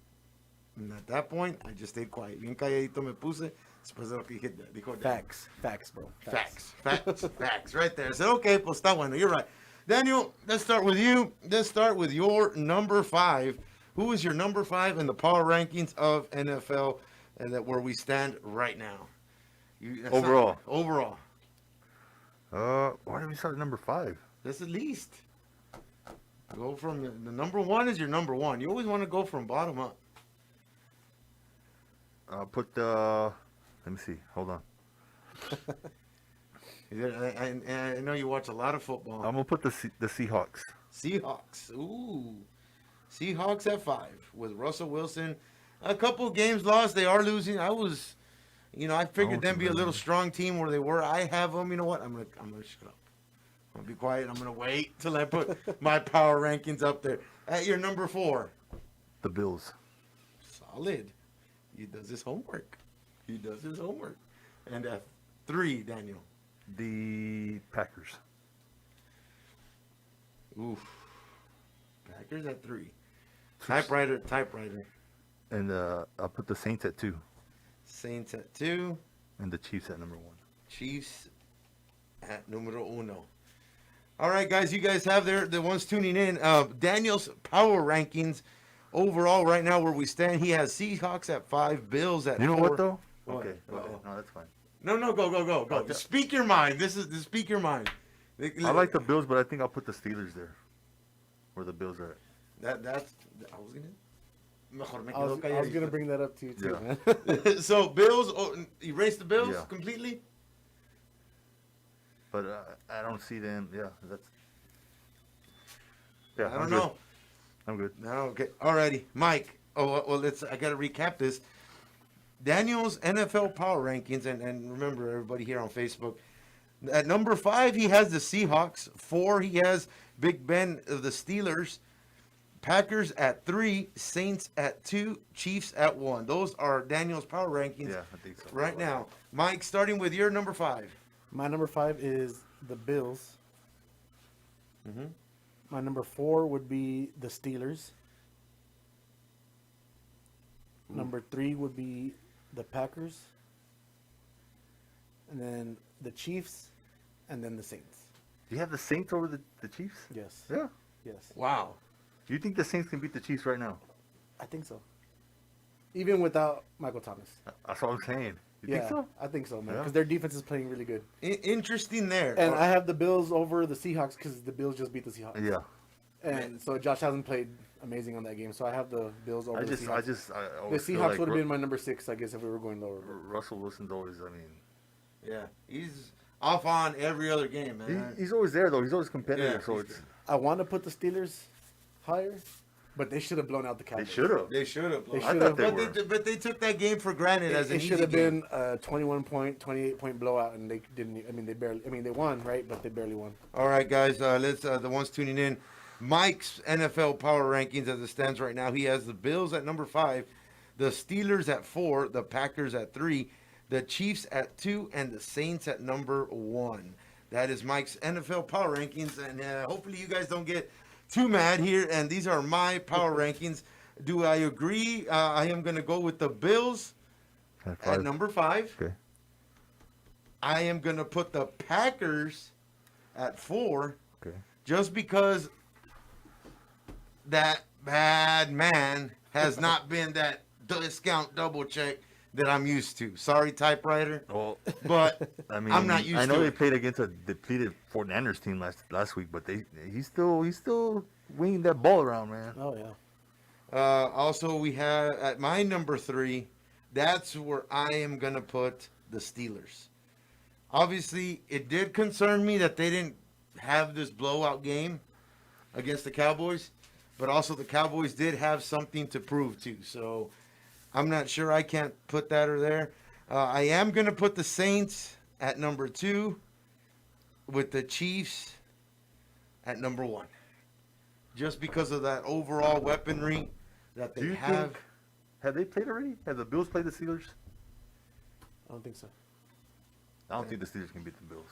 And at that point, I just stayed quiet. Bien calladito me puse. Después de lo que dijo Facts, bro. Facts, right there. I said, okay, pues está bueno. You're right. Daniel, let's start with you. Let's start with your number 5. Who is your number 5 in the power rankings of NFL and that where we stand right now? Overall. Overall. Why did we start at number 5? That's the least. Go from the number 1 is your number 1. You always want to go from bottom up. I'll put the. Let me see. Hold on. I know you watch a lot of football. I'm gonna put the Seahawks. Seahawks. Ooh. Seahawks at 5 with Russell Wilson. A couple games lost. They are losing. I figured them be a little strong team where they were. I have them. You know what? I'm gonna shut up. I'm gonna be quiet. I'm gonna wait till I put my power rankings up there. At your number 4. The Bills. Solid. He does his homework. And at 3, Daniel. The Packers. Oof. Packers at 3. Typewriter. And I'll put the Saints at 2. Saints at 2. And the Chiefs at number 1. Chiefs at numero 1. All right, guys, you guys have the ones tuning in. Daniel's power rankings overall right now where we stand. He has Seahawks at 5, Bills at 4. You know what, though? What? Okay. No, that's fine. No, go. Speak your mind. Speak your mind. I like the Bills, but I think I'll put the Steelers there. Where the Bills are at. I was gonna bring that up to you too, man. So Bills, erase the Bills completely. But I don't see them. Yeah, I don't know. I'm good. No, okay. Alrighty, Mike. Oh well, I gotta recap this. Daniel's NFL Power Rankings, and remember everybody here on Facebook. At number 5, he has the Seahawks. 4, he has Big Ben of the Steelers. Packers at 3, Saints at 2, Chiefs at 1. Those are Daniel's Power Rankings. Yeah, I think so. Right now. Mike, starting with your number 5. My number 5 is the Bills. Mm-hmm. My number 4 would be the Steelers. Number 3 would be the Packers. And then the Chiefs. And then the Saints. Do you have the Saints over the Chiefs? Yes. Yeah. Yes. Wow. Do you think the Saints can beat the Chiefs right now? I think so. Even without Michael Thomas. That's what I'm saying. You think so? I think so, man. Yeah. Because their defense is playing really good. Interesting there. And I have the Bills over the Seahawks because the Bills just beat the Seahawks. Yeah. And so Josh hasn't played amazing on that game. So I have the Bills over the Seahawks. I The always feel Seahawks like would have been my number 6, I guess, if we were going lower. Russell Wilson's always, I mean... Yeah. He's off on every other game, man. He's always there, though. He's always competitive, Yeah. so it's... I want to put the Steelers higher, but they should have blown out the Cowboys. They should have. They should have. They should have. But they took that game for granted as an It easy should have game. been a 28-point blowout, and they didn't. I mean, they barely. I mean, they won, right? But they barely won. All right, guys. Let's the ones tuning in. Mike's NFL Power Rankings as it stands right now. He has the Bills at number 5, the Steelers at 4, the Packers at 3, the Chiefs at 2, and the Saints at number 1. That is Mike's NFL Power Rankings, and hopefully you guys don't get too mad here. And these are my power rankings. Do I agree? I am going to go with the Bills at number 5. Okay. I am going to put the Packers at 4. Okay. Just because that bad man has not been that discount double check that I'm used to. Sorry, typewriter. Well, but I mean, I'm not used to I know it. they played against a depleted 49ers team last week, but he's still winging that ball around, man. Oh yeah. Also, we have at my number 3, that's where I am going to put the Steelers. Obviously, it did concern me that they didn't have this blowout game against the Cowboys, but also the Cowboys did have something to prove too. So I'm not sure I can't put that or there. I am going to put the Saints at number 2 with the Chiefs at number 1. Just because of that overall weaponry that they have. Have they played already? Have the Bills played the Steelers? I don't think so. I don't think the Steelers can beat the Bills.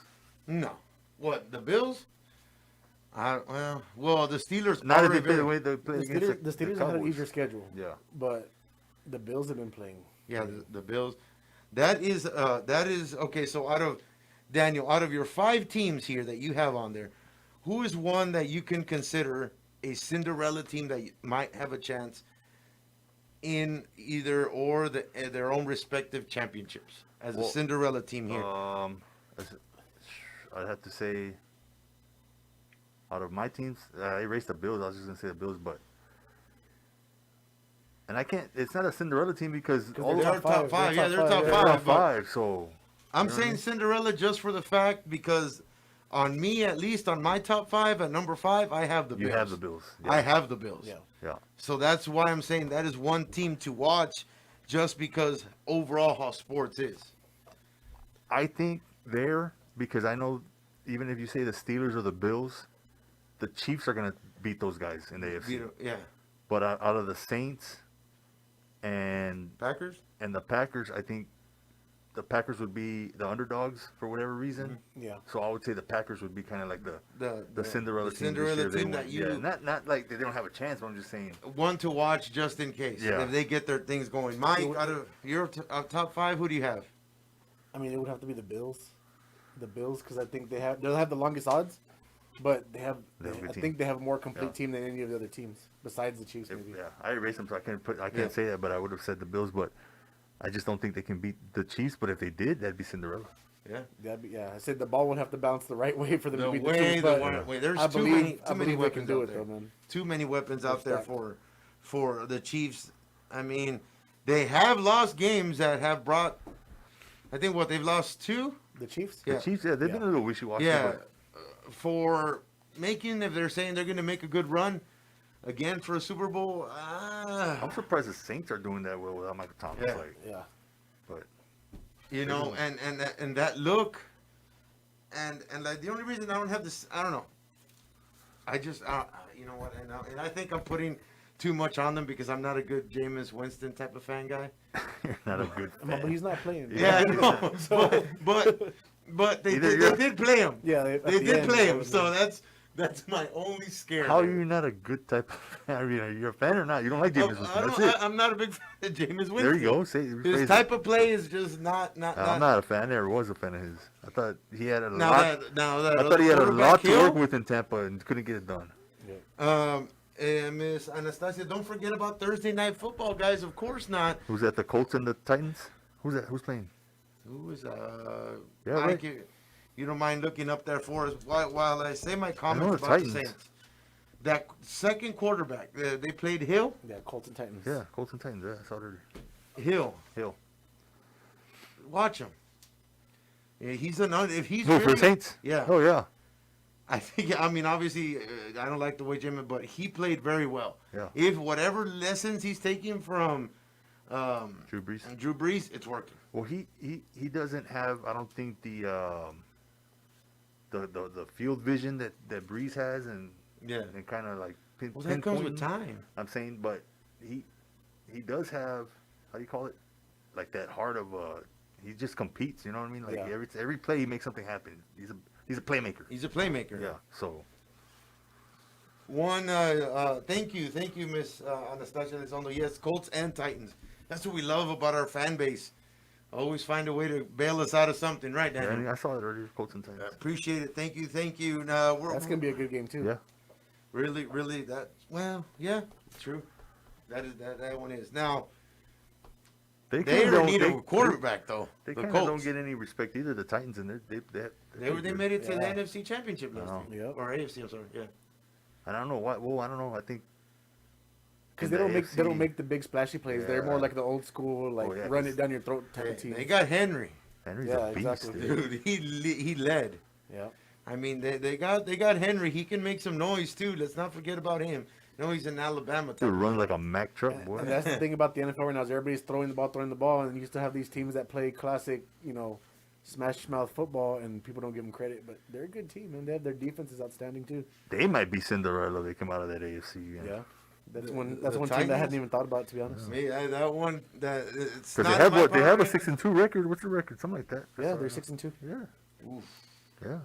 No. What, the Bills? Well, the Steelers Not if are they a play the very- way they play against The Steelers the have had an Cowboys. easier schedule. Yeah. But the Bills have been playing. Yeah, the Bills. That is okay. So out of your 5 teams here that you have on there, who is one that you can consider a Cinderella team that might have a chance in either or their own respective championships as a Cinderella team here? I'd have to say, out of my teams, I erased the Bills. I was just gonna say the Bills, but. And I can't. It's not a Cinderella team because they're top 5. Yeah, they're top 5. Top but 5. So I'm saying Cinderella just for the fact because on me, at least on my top 5, at number 5, I have the Bills. You have the Bills. Yeah. I have the Bills. Yeah. So that's why I'm saying that is one team to watch just because overall how sports is. I think there, because I know even if you say the Steelers or the Bills, the Chiefs are going to beat those guys in the AFC. Yeah. But out of the Saints and Packers, I think the Packers would be the underdogs for whatever reason. Yeah. So I would say the Packers would be kind of like the Cinderella the team. Cinderella this year. team that you- not like they don't have a chance, but I'm just saying. one to watch just in case. Yeah. If they get their things going. Mike, out of your top 5, who do you have? I mean, it would have to be the Bills. The Bills, because I think they'll have the longest odds, but they have. They have a good I team. think they have a more complete team than any of the other teams besides the Chiefs. Maybe. Yeah, I erased them, so I can't say that, but I would have said the Bills, but I just don't think they can beat the Chiefs. But if they did, that'd be Cinderella. Yeah. I said the ball would have to bounce the right way for them to beat the way, Chiefs. the But one way. There's I too believe, many I believe they weapons can do out it there. though, man. Too many weapons out there stacked. for the Chiefs. I mean, they have lost games that have brought. I think they've lost 2. The Chiefs. The Chiefs, they've been a little wishy-washy. Yeah, but for making, if they're saying they're going to make a good run again for a Super Bowl, I'm surprised the Saints are doing that well without Michael Thomas. Yeah. Like, Yeah. You know, and that look, and like the only reason I don't have this, I don't know. I just, you know what, and I think I'm putting too much on them because I'm not a good Jameis Winston type of fan guy. You're not a good fan. But he's not playing. Yeah, I know. but they did play him. Yeah, they did play him. So that's my only scare. How are you not a good type of fan? I mean, you're a fan or not? You don't like Jameis Winston. That's it. I'm not a big fan of Jameis Winston. There you go. His type of play is just not. I'm not a fan. I never was a fan of his. I thought he had a Now lot. that I thought he had a lot to Hill? work with in Tampa and couldn't get it done. And Miss Anastasia, don't forget about Thursday Night Football, guys. Of course not. Who's that? The Colts and the Titans? Who's that? Who's playing? Who is Yeah, right. You don't mind looking up there for us while I say my comments the about Titans. the Saints. That second quarterback, they played Hill. Yeah, Colts and Titans. Yeah, Colts and Titans. Yeah, I saw it. Hill. Watch him. Yeah, if he's for the Saints. Yeah. Oh yeah. I think. I mean, obviously, I don't like the way Jimmy, but he played very well. Yeah. If whatever lessons he's taking from Drew Brees. Drew Brees, it's working. Well, he doesn't have. I don't think the field vision that Brees has, and kind of like well, that comes with time. I'm saying, but he does have, how do you call it, like that heart of he just competes. You know what I mean? Like every play he makes something happen. He's a playmaker. He's a playmaker. Yeah. So. Thank you, Miss Anastasia Elizondo. Yes, Colts and Titans. That's what we love about our fan base. Always find a way to bail us out of something, right, Daniel? Yeah, I saw it earlier, Colts and Titans. Appreciate it. Thank you. That's gonna be a good game too. Yeah. Really, yeah, true. That one is. Now, they need a quarterback though. They the kind of Colts. don't get any respect either. The Titans, and they made it to the NFC Championship last year, or AFC. I'm sorry. Yeah. I don't know why. Well, I don't know. I think because they don't make the big splashy plays. They're more like the old school, like run it down your throat type of team. They got Henry. Henry's a beast, exactly. Dude. He led. Yeah. I mean, they got Henry. He can make some noise too. Let's not forget about him. No, he's in Alabama. Dude, run like a Mack truck, boy. And that's the thing about the NFL right now is everybody's throwing the ball, and you used to have these teams that play classic, smash mouth football, and people don't give them credit, but they're a good team, and their defense is outstanding too. They might be Cinderella. They come out of that AFC. Yeah. That's one team that I hadn't even thought about, to be honest. That one it's because they have a 6-2 record. What's the record? Something like that. Yeah, they're 6-2. Yeah. Oof. Yeah.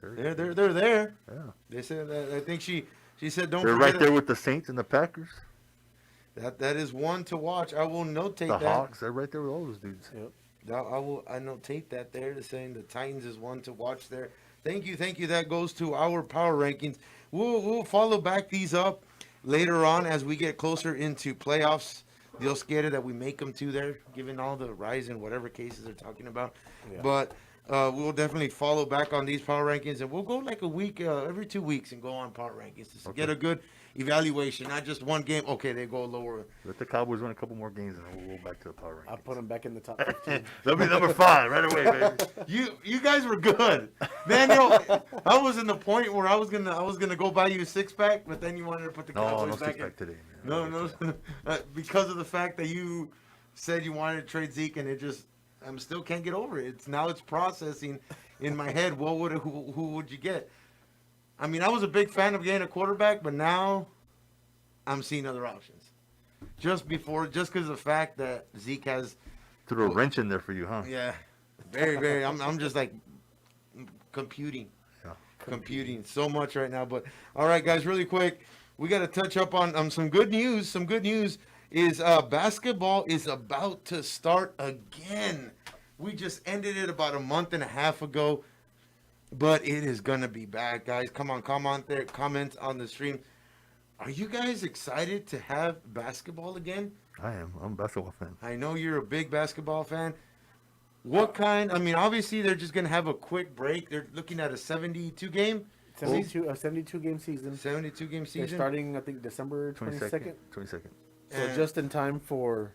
They're there. Yeah. They said I think she said don't. They're forget right there with the Saints and the Packers. That is one to watch. I will notate that. The Hawks. They're right there with all those dudes. Yep. I notate that there to saying the Titans is one to watch there. Thank you. That goes to our power rankings. We'll follow back these up later on as we get closer into playoffs. Dios quiere that we make them to there, given all the rise in whatever cases they're talking about. Yeah. But we'll definitely follow back on these power rankings, and we'll go like a week, every 2 weeks, and go on power rankings to get a good evaluation, not just one game. Okay, they go lower. Let the Cowboys win a couple more games, and then we'll go back to the power rankings. I'll put them back in the top 15. They'll be number 5 right away, baby. You guys were good, Daniel. I was in the point where I was gonna go buy you a 6-pack, but then you wanted to put the Cowboys back in. Today, man. No, because of the fact that you said you wanted to trade Zeke, and I still can't get over it. It's processing in my head. Who would you get? I mean, I was a big fan of getting a quarterback, but now I'm seeing other options. Just because of the fact that Zeke has threw a wrench in there for you, huh? Yeah, very, very. I'm just like computing so much right now. But all right, guys, really quick, we got to touch up on some good news. Some good news is basketball is about to start again. We just ended it about a month and a half ago. But it is going to be back, guys. Come on there. Comment on the stream. Are you guys excited to have basketball again? I am. I'm a basketball fan. I know you're a big basketball fan. What kind? I mean, obviously, they're just going to have a quick break. They're looking at a 72 game? 72 game season. 72 game season? They're starting, I think, December 22nd. 22nd. So just in time for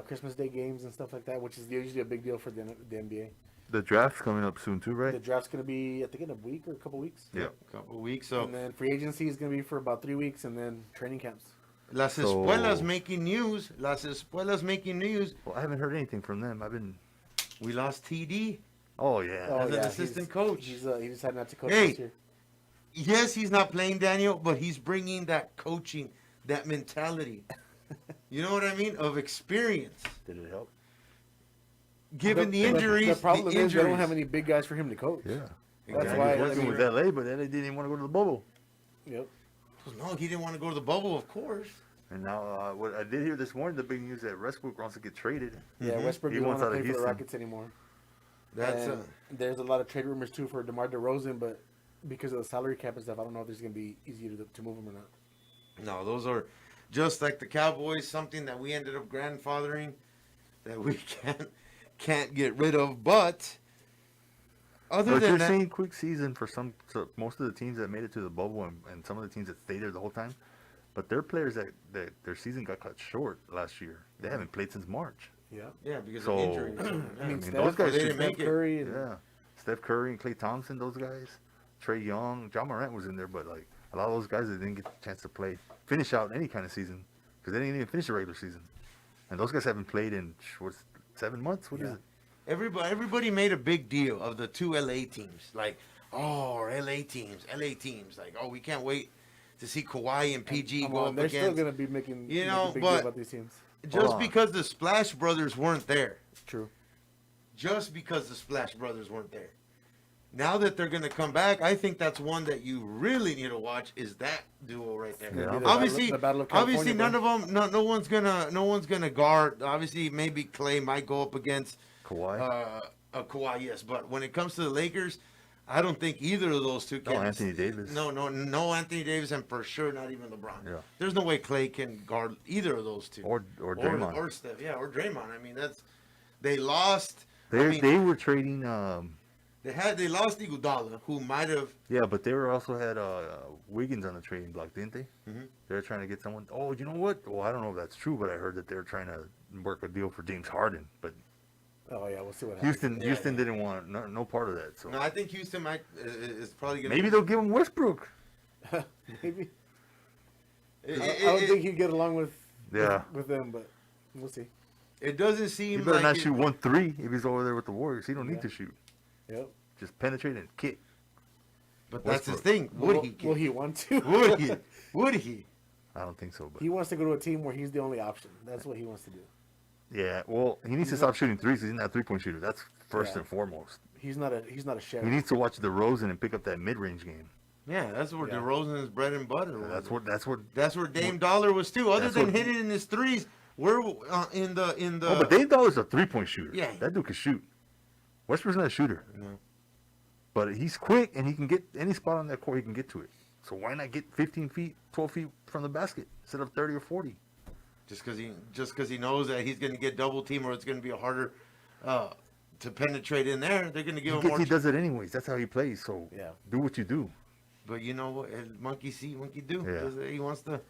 Christmas Day games and stuff like that, which is usually a big deal for the NBA. The draft's coming up soon too, right? The draft's going to be, I think, in a week or a couple weeks. Yeah, a couple weeks. So, and then free agency is going to be for about 3 weeks, and then training camps. Las escuelas making news. Las escuelas making news. Well, I haven't heard anything from them. We lost TD. Oh yeah. As an assistant coach. He decided not to coach Hey, this year. yes, he's not playing Daniel, but he's bringing that coaching, that mentality. You know what I mean? Of experience. Did it help? Given the injuries, the problem is they injuries. don't have any big guys for him to coach. Yeah. That's He why was working with LA, but LA didn't even want to go to the bubble. Yep. No, he didn't want to go to the bubble, of course. And now, what I did hear this morning, the big news that Westbrook wants to get traded. Yeah, Westbrook He doesn't wants want out to of play for the Houston. Rockets anymore. That's there's a lot of trade rumors too for DeMar DeRozan, but because of the salary cap and stuff, I don't know if it's going to be easy to move him or not. No, those are just like the Cowboys, something that we ended up grandfathering that we can't get rid of. But other But than you're that, seeing quick season for most of the teams that made it to the bubble and some of the teams that stayed there the whole time. But they're players that their season got cut short last year. They haven't played since March. yeah, because of injuries. I mean, those guys they should didn't make Steph Curry and Steph Curry and Klay Thompson, those guys. Trae Young, John Morant was in there, but like a lot of those guys that didn't get the chance to finish out any kind of season because they didn't even finish the regular season. And those guys haven't played in 7 months. What is it? Everybody made a big deal of the two LA teams. Like, oh, LA teams. Like, oh, we can't wait to see Kawhi and PG go up they're against. still going to be making You making know, a big but deal about these teams. Just because the Splash Brothers weren't there. True. Just because the Splash Brothers weren't there. Now that they're going to come back, I think that's one that you really need to watch. Is that duo right there? Yeah. Obviously, the Battle of obviously, California, none of them. No one's gonna guard. Obviously, maybe Clay might go up against Kawhi. Kawhi, yes. But when it comes to the Lakers, I don't think either of those two can. No, Anthony Davis. No, Anthony Davis, and for sure not even LeBron. Yeah. There's no way Clay can guard either of those two. Or Draymond. Or Steph, yeah, or Draymond. I mean, they lost. They were trading. They lost Iguodala, who might have. Yeah, but they also had Wiggins on the trading block, didn't they? Mm-hmm. They were trying to get someone. Oh, you know what? Well, I don't know if that's true, but I heard that they were trying to work a deal for James Harden. But oh yeah, we'll see what happens. Houston didn't want no part of that. So No, I think Houston is probably going to. maybe they'll give him Westbrook. Maybe. I don't think he'd get along with them, but we'll see. It doesn't seem. He better like not shoot 1-3 if he's over there with the Warriors. He don't need to shoot. Yep. Just penetrate and kick. But that's his thing. Will he want to? Would he? I don't think so. But he wants to go to a team where he's the only option. That's what he wants to do. yeah, well, he needs to stop shooting threes. He's not a 3-point shooter. That's first and foremost. He's not a chef. He needs to watch DeRozan and pick up that mid-range game. Yeah, that's where DeRozan is bread and butter. That's where Dame Dollar was too. Other than hitting in his threes, we're in the. Oh, but Dame Dollar's a 3-point shooter. Yeah, that dude can shoot. Westbrook's not a shooter. No. But he's quick and he can get any spot on that court. He can get to it. So why not get 15 feet, 12 feet from the basket instead of 30 or 40? Just because he knows that he's going to get double team or it's going to be harder to penetrate in there, they're going to give him more. He does it anyways. That's how he plays. So do what you do. But you know what? Monkey see, monkey do. Yeah. He wants to.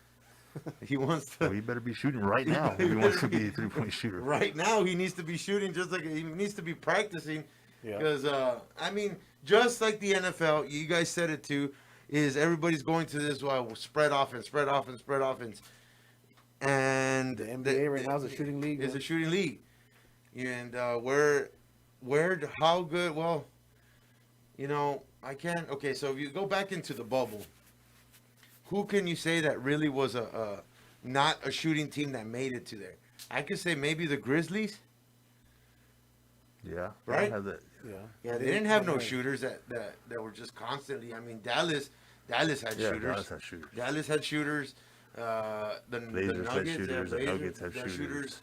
He wants to. Well, he better be shooting right now if he wants to be a 3-point shooter. Right now, he needs to be shooting just like he needs to be practicing. Yeah. Because I mean, just like the NFL, you guys said it too. Is everybody's going to this spread offense, and the NBA right now is a shooting league. It's a shooting league, and how good? Well, you know, I can't. Okay, so if you go back into the bubble, who can you say that really was a not a shooting team that made it to there? I could say maybe the Grizzlies. Yeah. Right. Yeah, they didn't have no shooters that were just constantly. I mean, Dallas had shooters. Dallas had shooters. The Nuggets have shooters.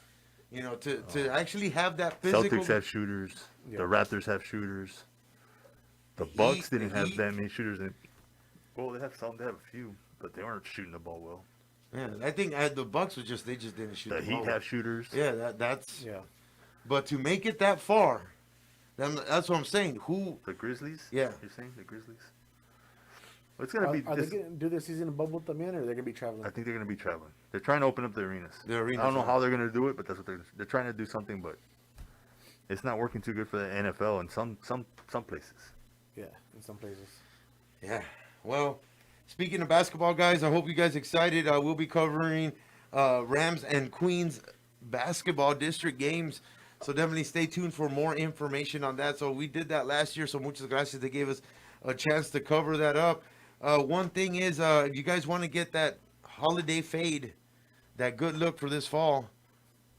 You know, to actually have that physical. Celtics have shooters. Yeah. The Raptors have shooters. The Bucks didn't have that many shooters. Well, they have some. They have a few, but they weren't shooting the ball well. Yeah, I think the Bucks was they just didn't shoot the ball. The Heat have shooters. Yeah, that's. But to make it that far, that's what I'm saying. Who? The Grizzlies? Yeah. You're saying the Grizzlies? Well, it's going to be... Are they going to do their season in bubble también, or are they going to be traveling? I think they're going to be traveling. They're trying to open up the arenas. I don't know how they're going to do it, but that's what they're trying to do something, but it's not working too good for the NFL in some places. Yeah, in some places. Yeah. Well, Speaking of basketball, guys, I hope you guys excited. We'll be covering Rams and Queens basketball district games. So definitely stay tuned for more information on that. So we did that last year. So muchas gracias. They gave us a chance to cover that up. One thing is, if you guys want to get that holiday fade, that good look for this fall,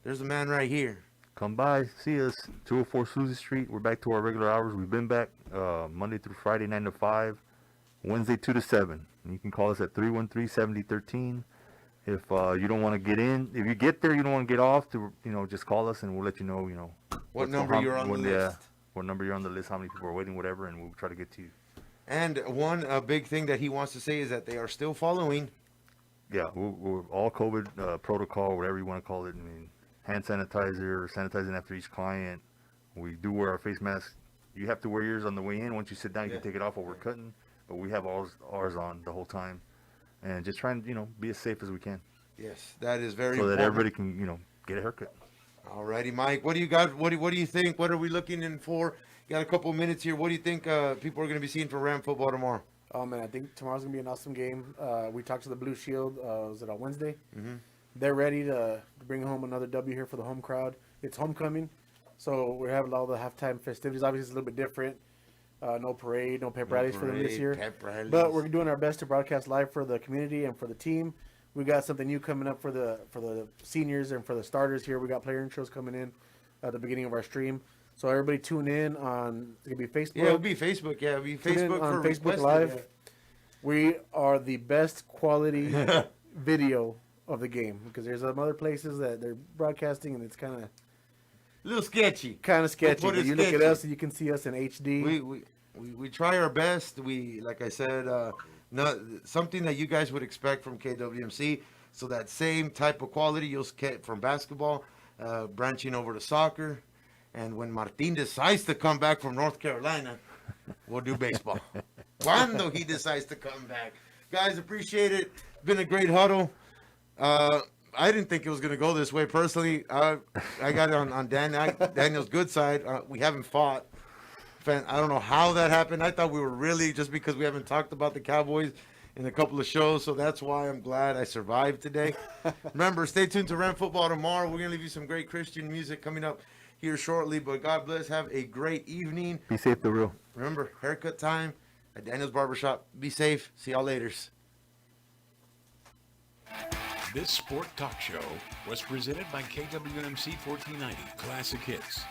there's a man right here. Come by, see us, 204 Susie Street. We're back to our regular hours. We've been back Monday through Friday, 9 to 5, Wednesday 2 to 7. And you can call us at 313-7013. If you don't want to get in, if you get there, you don't want to get off, just call us and we'll let you know, what number you're on the list. What number you're on the list, how many people are waiting, whatever, and we'll try to get to you. And one big thing that he wants to say is that they are still following. Yeah, we're all COVID protocol, whatever you want to call it. I mean, hand sanitizer, sanitizing after each client. We do wear our face masks. You have to wear yours on the way in. Once you sit down, you can take it off while we're cutting. But we have ours on the whole time. And just trying to, be as safe as we can. Yes, that is very important. So that everybody can, get a haircut. All righty, Mike. What do you got? What do you think? What are we looking in for? You got a couple minutes here. What do you think people are going to be seeing for Ram football tomorrow? Oh, man, I think tomorrow's going to be an awesome game. We talked to the Blue Shield. Was it on Wednesday? Mm-hmm. They're ready to bring home another W here for the home crowd. It's homecoming, so we're having all the halftime festivities. Obviously, it's a little bit different. No parade, no pep rallies for them this year. But we're doing our best to broadcast live for the community and for the team. We got something new coming up for the seniors and for the starters here. We got player intros coming in at the beginning of our stream. So everybody tune in on, it's going to be Facebook. Yeah, it'll be Facebook. Yeah, it'll be Facebook on Facebook Live. Yeah. We are the best quality video of the game because there's some other places that they're broadcasting and it's kind of a little sketchy. Kind of sketchy. But you look at us and you can see us in HD. We try our best. We, like I said, something that you guys would expect from KWMC. So that same type of quality you'll get from basketball, branching over to soccer. And when Martin decides to come back from North Carolina, we'll do baseball. Cuando he decides to come back. Guys, appreciate it. Been a great huddle. I didn't think it was going to go this way. Personally, I got it on Daniel's good side. We haven't fought. I don't know how that happened. I thought we were really, just because we haven't talked about the Cowboys in a couple of shows, so that's why I'm glad I survived today. Remember, stay tuned to Ram Football tomorrow. We're going to leave you some great Christian music coming up here shortly, but God bless. Have a great evening. Be safe, the real. Remember, haircut time at Daniel's Barbershop. Be safe. See y'all later. This sport talk show was presented by KWMC 1490 Classic Hits.